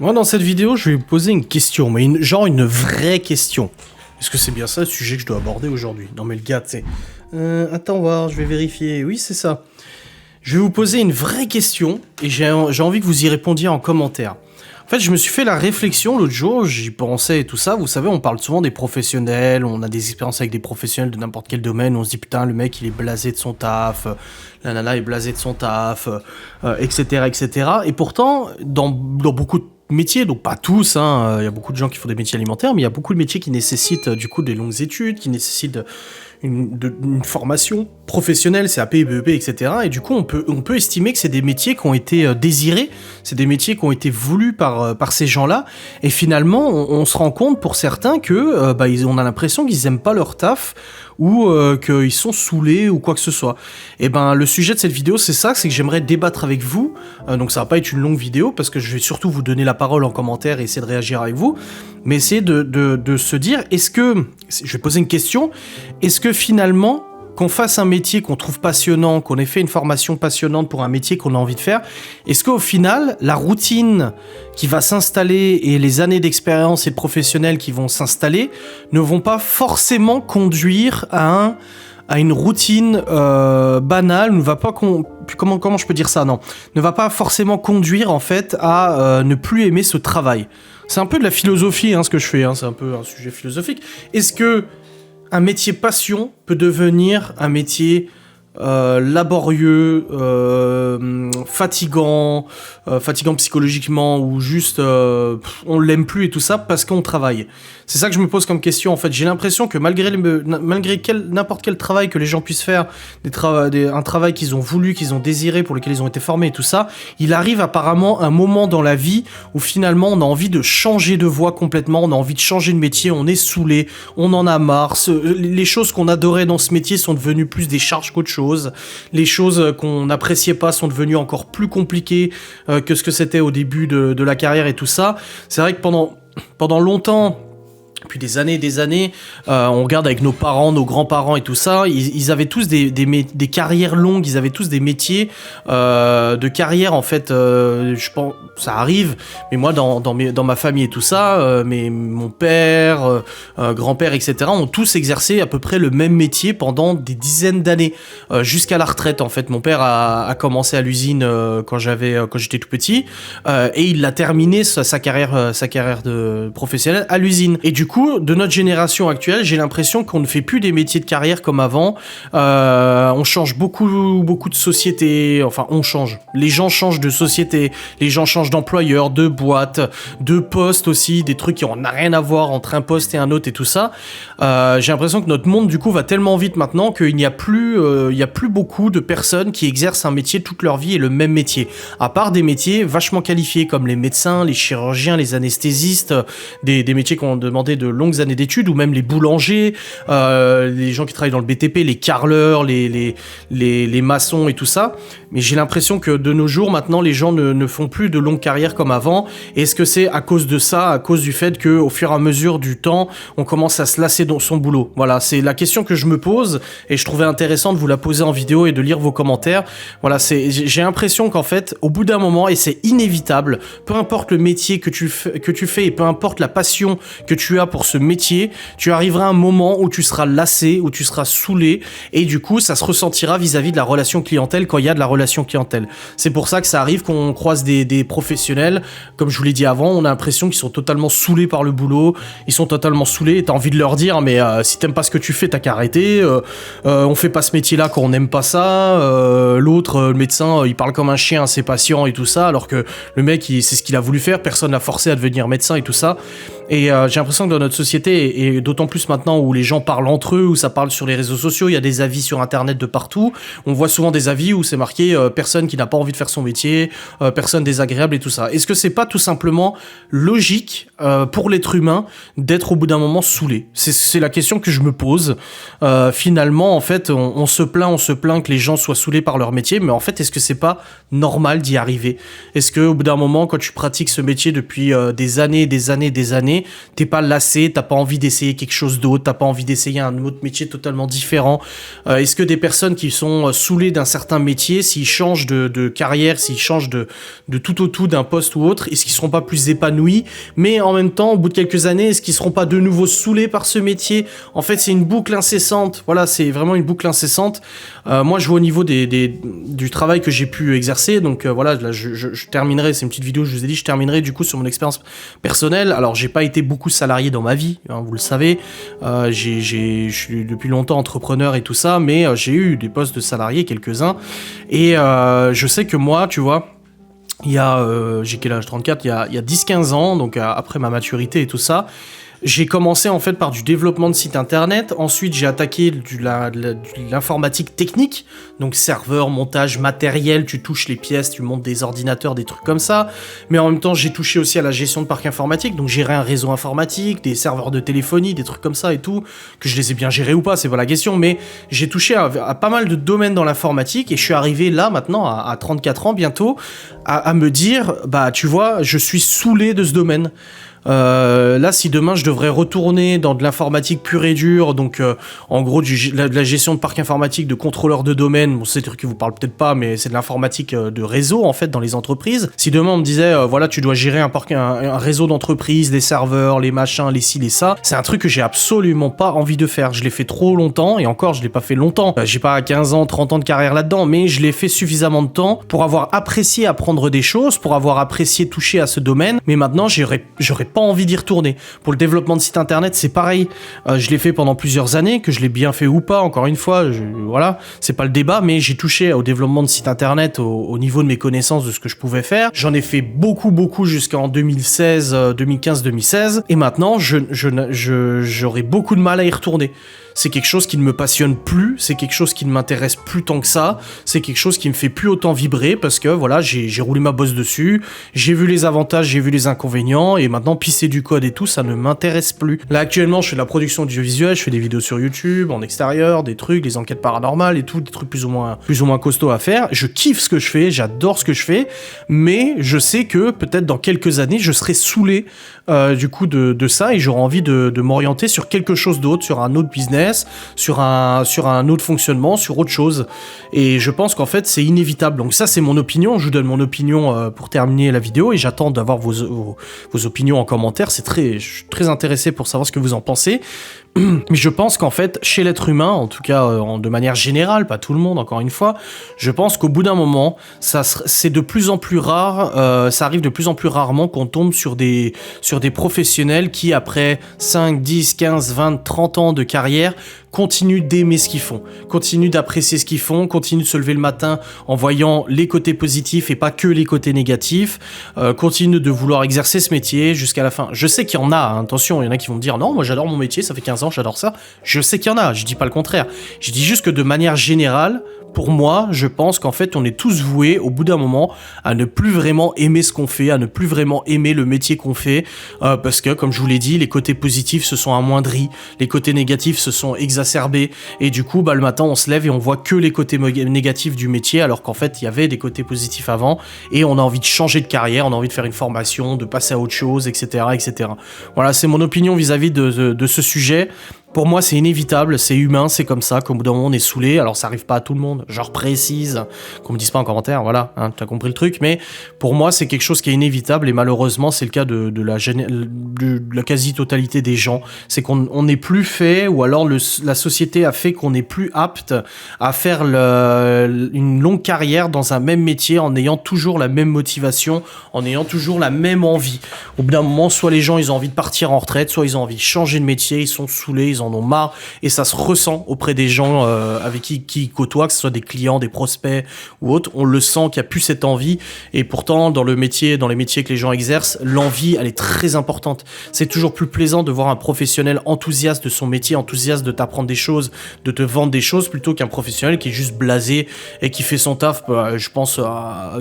Moi, dans cette vidéo, je vais vous poser une question, mais genre une vraie question. Est-ce que c'est bien ça le sujet que je dois aborder aujourd'hui? Non mais le gars, tu sais... attends voir, je vais vérifier. Oui, c'est ça. Je vais vous poser une vraie question, et j'ai envie que vous y répondiez en commentaire. En fait, je me suis fait la réflexion l'autre jour, j'y pensais et tout ça. Vous savez, on parle souvent des professionnels, on a des expériences avec des professionnels de n'importe quel domaine, on se dit putain, le mec il est blasé de son taf, la nana est blasée de son taf, etc., etc. Et pourtant, dans beaucoup de métiers, donc pas tous, hein, y a beaucoup de gens qui font des métiers alimentaires, mais il y a beaucoup de métiers qui nécessitent du coup des longues études, qui nécessitent une formation professionnelle, CAP, BEP, etc. Et du coup, on peut estimer que c'est des métiers qui ont été désirés, c'est des métiers qui ont été voulus par ces gens-là. Et finalement, on se rend compte pour certains que on a l'impression qu'ils aiment pas leur taf ou qu'ils sont saoulés ou quoi que ce soit. Et ben, le sujet de cette vidéo, c'est ça, c'est que j'aimerais débattre avec vous. Donc ça va pas être une longue vidéo parce que je vais surtout vous donner la parole en commentaire et essayer de réagir avec vous. Mais essayer de se dire, est-ce que... Je vais poser une question. Est-ce que finalement, qu'on fasse un métier qu'on trouve passionnant, qu'on ait fait une formation passionnante pour un métier qu'on a envie de faire, est-ce qu'au final, la routine qui va s'installer et les années d'expérience et de professionnels qui vont s'installer ne vont pas forcément conduire à une routine banale, ne va pas comment je peux dire ça, non, ne va pas forcément conduire en fait à ne plus aimer ce travail. C'est un peu de la philosophie, hein, ce que je fais, hein, c'est un peu un sujet philosophique. Est-ce que un métier passion peut devenir un métier laborieux, fatigant psychologiquement, ou juste on l'aime plus et tout ça parce qu'on travaille? C'est ça que je me pose comme question en fait. J'ai l'impression que malgré n'importe quel travail que les gens puissent faire, un travail qu'ils ont voulu, qu'ils ont désiré, pour lequel ils ont été formés et tout ça, il arrive apparemment un moment dans la vie où finalement on a envie de changer de voie complètement, on a envie de changer de métier, on est saoulé, on en a marre, les choses qu'on adorait dans ce métier sont devenues plus des charges qu'autre chose, les choses qu'on n'appréciait pas sont devenues encore plus compliquées que ce que c'était au début de la carrière et tout ça. C'est vrai que pendant longtemps, depuis des années, on regarde avec nos parents, nos grands-parents et tout ça, ils avaient tous des carrières longues, ils avaient tous des métiers de carrière en fait, je pense, ça arrive, mais moi dans ma famille et tout ça, mon père, grand-père, etc. ont tous exercé à peu près le même métier pendant des dizaines d'années, jusqu'à la retraite en fait. Mon père a commencé à l'usine quand j'étais tout petit, et il a terminé sa carrière de professionnel à l'usine. Et du coup, de notre génération actuelle, j'ai l'impression qu'on ne fait plus des métiers de carrière comme avant. On change beaucoup de sociétés. Enfin, on change. Les gens changent de société. Les gens changent d'employeur, de boîte, de poste aussi. Des trucs qui n'ont rien à voir entre un poste et un autre et tout ça. J'ai l'impression que notre monde, du coup, va tellement vite maintenant qu'il n'y a plus beaucoup de personnes qui exercent un métier toute leur vie et le même métier. À part des métiers vachement qualifiés comme les médecins, les chirurgiens, les anesthésistes, des métiers qui ont demandé de longues années d'études, ou même les boulangers, les gens qui travaillent dans le BTP, les carreleurs, les maçons et tout ça. Mais j'ai l'impression que de nos jours, maintenant, les gens ne font plus de longues carrières comme avant. Et est-ce que c'est à cause de ça, à cause du fait qu'au fur et à mesure du temps, on commence à se lasser dans son boulot? Voilà, c'est la question que je me pose, et je trouvais intéressant de vous la poser en vidéo et de lire vos commentaires. Voilà, j'ai l'impression qu'en fait, au bout d'un moment, et c'est inévitable, peu importe le métier que tu fais et peu importe la passion que tu as pour ce métier, tu arriveras à un moment où tu seras lassé, où tu seras saoulé, et du coup ça se ressentira vis-à-vis de la relation clientèle quand il y a de la relation clientèle. C'est pour ça que ça arrive qu'on croise des professionnels, comme je vous l'ai dit avant, on a l'impression qu'ils sont totalement saoulés par le boulot, ils sont totalement saoulés, et t'as envie de leur dire mais si t'aimes pas ce que tu fais, t'as qu'à arrêter, on fait pas ce métier là quand on n'aime pas ça, l'autre, le médecin, il parle comme un chien à ses patients et tout ça, alors que le mec c'est ce qu'il a voulu faire, personne l'a forcé à devenir médecin et tout ça. Et j'ai l'impression que dans notre société, et d'autant plus maintenant où les gens parlent entre eux, où ça parle sur les réseaux sociaux, il y a des avis sur internet de partout, on voit souvent des avis où c'est marqué personne qui n'a pas envie de faire son métier, personne désagréable et tout ça. Est-ce que c'est pas tout simplement logique pour l'être humain d'être au bout d'un moment saoulé? C'est la question que je me pose. Finalement, en fait, on se plaint que les gens soient saoulés par leur métier, mais en fait, est-ce que c'est pas normal d'y arriver? Est-ce que au bout d'un moment, quand tu pratiques ce métier depuis des années, années, t'es pas lassé, t'as pas envie d'essayer quelque chose d'autre, t'as pas envie d'essayer un autre métier totalement différent. Est-ce que des personnes qui sont saoulées d'un certain métier, s'ils changent de carrière, s'ils changent de tout au tout d'un poste ou autre, est-ce qu'ils seront pas plus épanouis? Mais en même temps, au bout de quelques années, est-ce qu'ils seront pas de nouveau saoulés par ce métier? En fait, c'est une boucle incessante. Voilà, c'est vraiment une boucle incessante. Moi, je vois au niveau du travail que j'ai pu exercer. Donc voilà, là, je terminerai. C'est une petite vidéo, je vous ai dit, je terminerai du coup sur mon expérience personnelle. Alors, j'ai pas été beaucoup salarié dans ma vie, hein, vous le savez. Je suis depuis longtemps entrepreneur et tout ça, mais j'ai eu des postes de salarié, quelques-uns. Et je sais que moi, tu vois, j'ai quel âge, 34, il y a 10-15 ans, donc après ma maturité et tout ça, j'ai commencé en fait par du développement de site internet. Ensuite, j'ai attaqué de l'informatique technique, donc serveur, montage, matériel, tu touches les pièces, tu montes des ordinateurs, des trucs comme ça. Mais en même temps, j'ai touché aussi à la gestion de parc informatique, donc gérer un réseau informatique, des serveurs de téléphonie, des trucs comme ça et tout, que je les ai bien gérés ou pas, c'est pas la question, mais j'ai touché à pas mal de domaines dans l'informatique et je suis arrivé là maintenant à 34 ans bientôt à me dire, bah tu vois, je suis saoulé de ce domaine. Là, si demain je devrais retourner dans de l'informatique pure et dure, donc en gros de la gestion de parc informatique, de contrôleur de domaine, bon, c'est des trucs qui vous parlent peut-être pas, mais c'est de l'informatique de réseau en fait dans les entreprises. Si demain on me disait voilà, tu dois gérer un réseau d'entreprises, les serveurs, les machins, les ci, les ça, c'est un truc que j'ai absolument pas envie de faire. Je l'ai fait trop longtemps et encore je l'ai pas fait longtemps. J'ai pas 15 ans, 30 ans de carrière là-dedans, mais je l'ai fait suffisamment de temps pour avoir apprécié apprendre des choses, pour avoir apprécié toucher à ce domaine. Mais maintenant j'aurais pas envie d'y retourner. Pour le développement de site internet, c'est pareil. Je l'ai fait pendant plusieurs années, que je l'ai bien fait ou pas, encore une fois, voilà, c'est pas le débat, mais j'ai touché au développement de site internet au niveau de mes connaissances de ce que je pouvais faire. J'en ai fait beaucoup jusqu'en 2016, 2015-2016, et maintenant, j'aurais beaucoup de mal à y retourner. C'est quelque chose qui ne me passionne plus, c'est quelque chose qui ne m'intéresse plus tant que ça, c'est quelque chose qui me fait plus autant vibrer parce que voilà, j'ai roulé ma bosse dessus, j'ai vu les avantages, j'ai vu les inconvénients et maintenant pisser du code et tout, ça ne m'intéresse plus. Là actuellement, je fais de la production audiovisuelle, je fais des vidéos sur YouTube, en extérieur, des trucs, des enquêtes paranormales et tout, des trucs plus ou moins costauds à faire. Je kiffe ce que je fais, j'adore ce que je fais, mais je sais que peut-être dans quelques années, je serai saoulé du coup de ça et j'aurai envie de m'orienter sur quelque chose d'autre, sur un autre business, sur un autre fonctionnement, sur autre chose. Et je pense qu'en fait, c'est inévitable. Donc ça, c'est mon opinion. Je vous donne mon opinion pour terminer la vidéo et j'attends d'avoir vos opinions en commentaire. Je suis très intéressé pour savoir ce que vous en pensez. Mais je pense qu'en fait, chez l'être humain, en tout cas de manière générale, pas tout le monde, encore une fois, je pense qu'au bout d'un moment, c'est de plus en plus rare, ça arrive de plus en plus rarement qu'on tombe sur des professionnels qui, après 5, 10, 15, 20, 30 ans de carrière, continuent d'aimer ce qu'ils font, continuent d'apprécier ce qu'ils font, continuent de se lever le matin en voyant les côtés positifs et pas que les côtés négatifs, continuent de vouloir exercer ce métier jusqu'à la fin. Je sais qu'il y en a, hein, attention, il y en a qui vont me dire « Non, moi j'adore mon métier, ça fait 15 ans, j'adore ça. » Je sais qu'il y en a, je dis pas le contraire. Je dis juste que de manière générale, pour moi, je pense qu'en fait, on est tous voués, au bout d'un moment, à ne plus vraiment aimer ce qu'on fait, à ne plus vraiment aimer le métier qu'on fait, parce que, comme je vous l'ai dit, les côtés positifs se sont amoindris, les côtés négatifs se sont exacerbés, et du coup, le matin, on se lève et on voit que les côtés négatifs du métier, alors qu'en fait, il y avait des côtés positifs avant, et on a envie de changer de carrière, on a envie de faire une formation, de passer à autre chose, etc., etc. Voilà, c'est mon opinion vis-à-vis de ce sujet. Pour moi, c'est inévitable, c'est humain, c'est comme ça, qu'au bout d'un moment, on est saoulé. Alors, ça arrive pas à tout le monde, genre précise, qu'on me dise pas en commentaire, voilà, hein, tu as compris le truc. Mais pour moi, c'est quelque chose qui est inévitable et malheureusement, c'est le cas de la quasi-totalité des gens. C'est qu'on n'est plus fait, ou alors la société a fait qu'on n'est plus apte à faire une longue carrière dans un même métier en ayant toujours la même motivation, en ayant toujours la même envie. Au bout d'un moment, soit les gens, ils ont envie de partir en retraite, soit ils ont envie de changer de métier, ils sont saoulés, ils en ont marre et ça se ressent auprès des gens avec qui ils côtoient, que ce soit des clients, des prospects ou autres. On le sent qu'il n'y a plus cette envie et pourtant dans les métiers que les gens exercent, l'envie elle est très importante. C'est toujours plus plaisant de voir un professionnel enthousiaste de son métier, enthousiaste de t'apprendre des choses, de te vendre des choses plutôt qu'un professionnel qui est juste blasé et qui fait son taf. Je pense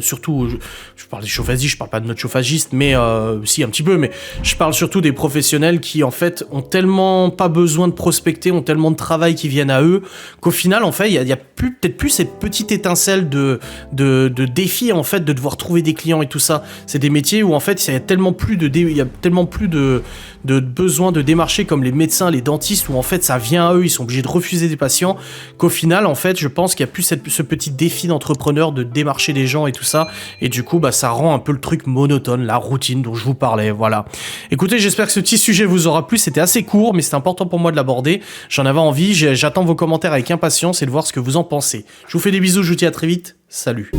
surtout, je parle des chauffagistes, je parle pas de notre chauffagiste, mais si un petit peu, mais je parle surtout des professionnels qui en fait ont tellement pas besoin de prospecter, ont tellement de travail qui viennent à eux, qu'au final, en fait, il y a peut-être plus cette petite étincelle de défi, en fait, de devoir trouver des clients et tout ça. C'est des métiers où, en fait, il y a tellement plus de besoin de démarcher comme les médecins, les dentistes, où, en fait, ça vient à eux, ils sont obligés de refuser des patients, qu'au final, en fait, je pense qu'il y a plus ce petit défi d'entrepreneur de démarcher des gens et tout ça, et du coup, ça rend un peu le truc monotone, la routine dont je vous parlais, voilà. Écoutez, j'espère que ce petit sujet vous aura plu, c'était assez court, mais c'était important pour moi de l'aborder, j'en avais envie, j'attends vos commentaires avec impatience et de voir ce que vous en pensez. Je vous fais des bisous, je vous dis à très vite, salut.